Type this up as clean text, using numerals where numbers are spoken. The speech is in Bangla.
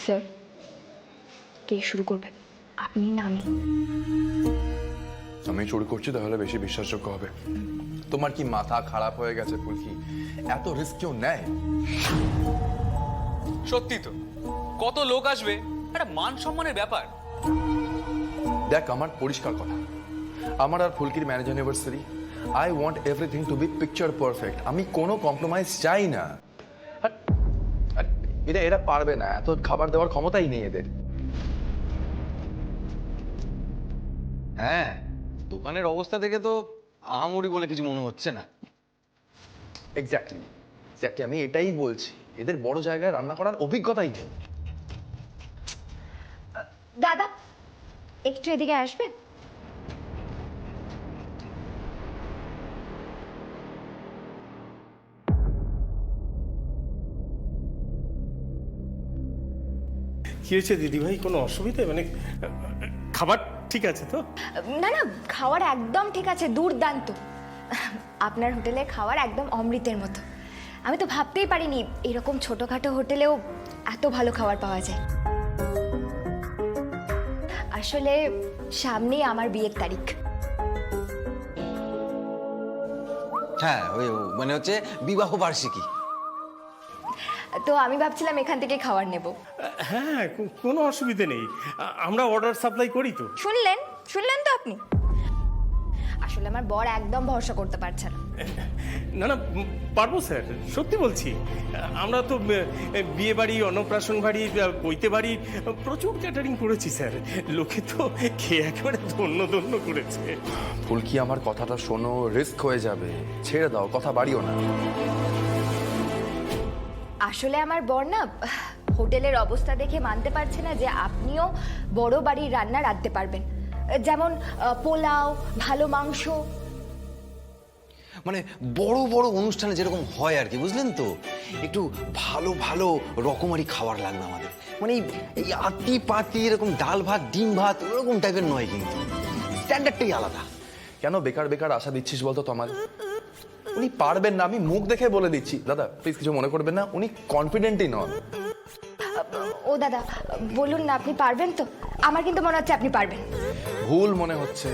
স্যার, কে শুরু করবে, আপনি না আমি? আমি চুরি করছি তাহলে বেশি বিশ্বাসযোগ্য হবে। তোমার কি মাথা খারাপ হয়ে গেছে ফুলকি? এত রিস্ক কেউ নেয়? সত্যি তো, কত লোক আসবে, একটা মান সম্মানের ব্যাপার। দেখ, আমার পরিষ্কার কথা, আমার আর ফুলকির marriage anniversary, I want everything to be picture perfect. আমি কোনো কম্প্রোমাইজ চাই না। আর এরা এরা পারবে না, এত খাবার দেওয়ার ক্ষমতাই নেই এদের। হ্যাঁ, দোকানের অবস্থা দেখে তো আহামরি বলে কিছু মনে হচ্ছে না। এক্স্যাক্টলি এক্স্যাক্টলি, আমি এটাই বলছি, এদের বড় জায়গায় রান্না করার অভিজ্ঞতাই নেই। দাদা, একটু এদিকে আসবেন? কি হয়েছে দিদিভাই, কোনো অসুবিধা? মানে খাবার ঠিক আছে তো? না না, খাবার একদম ঠিক আছে, দুর্দান্ত। আপনার হোটেলে খাবার একদম অমৃতের মতো। আমি তো ভাবতেই পারিনি এরকম ছোটখাটো হোটেলেও এত ভালো খাবার পাওয়া যায়। আসলে সামনেই আমার বিয়ের তারিখ। হ্যাঁ, ওই মানে হচ্ছে বিবাহ বার্ষিকী। তো আমি ভাবছিলাম এখান থেকে খাবার নেব। হ্যাঁ, কোনো অসুবিধে নেই, আমরা অর্ডার সাপ্লাই করি তো। শুনলেন শুনলেন তো আপনি? আসলে আমার বর একদম ভরসা করতে পারছে না। না না, পারবো স্যার, সত্যি বলছি। আমরা তো বিয়ে বাড়ি, অন্নপ্রাশন বাড়ি, পৈতে বাড়ি প্রচুর ক্যাটারিং করেছি স্যার। লোকে তো খেয়ে একেবারে ধন্য ধন্য করেছে। ফুলকি, আমার কথাটা শোনো, রিস্ক হয়ে যাবে, ছেড়ে দাও, কথা বাড়িও না। আসলে আমার বর না হোটেলের অবস্থা দেখে মানতে পারছে না যে আপনিও বড় বাড়ির রান্না রাঁধতে পারবেন, যেমন পোলাও, ভালো মাংস। মানে বড় বড় অনুষ্ঠানে যেরকম হয় আর কি, বুঝলেন তো? একটু ভালো ভালো রকমারি খাবার লাগবে আমাদের। মানে এই আতি পাতি এরকম ডাল ভাত, ডিম ভাত ওরকম টাইপের নয়, কিন্তু স্ট্যান্ডার্ডটাই আলাদা। কেন বেকার বেকার আশা দিচ্ছিস বলতো তোমার? উনি পারবেন না, আমি মুখ দেখে বলে দিচ্ছি। দাদা প্লিজ কিছু মনে করবেন না, উনি কনফিডেন্টই নন। ও দাদা, বলুন না আপনি পারবেন তো? আমার কিন্তু মনে হচ্ছে আপনি পারবেন। ভুল মনে হচ্ছে,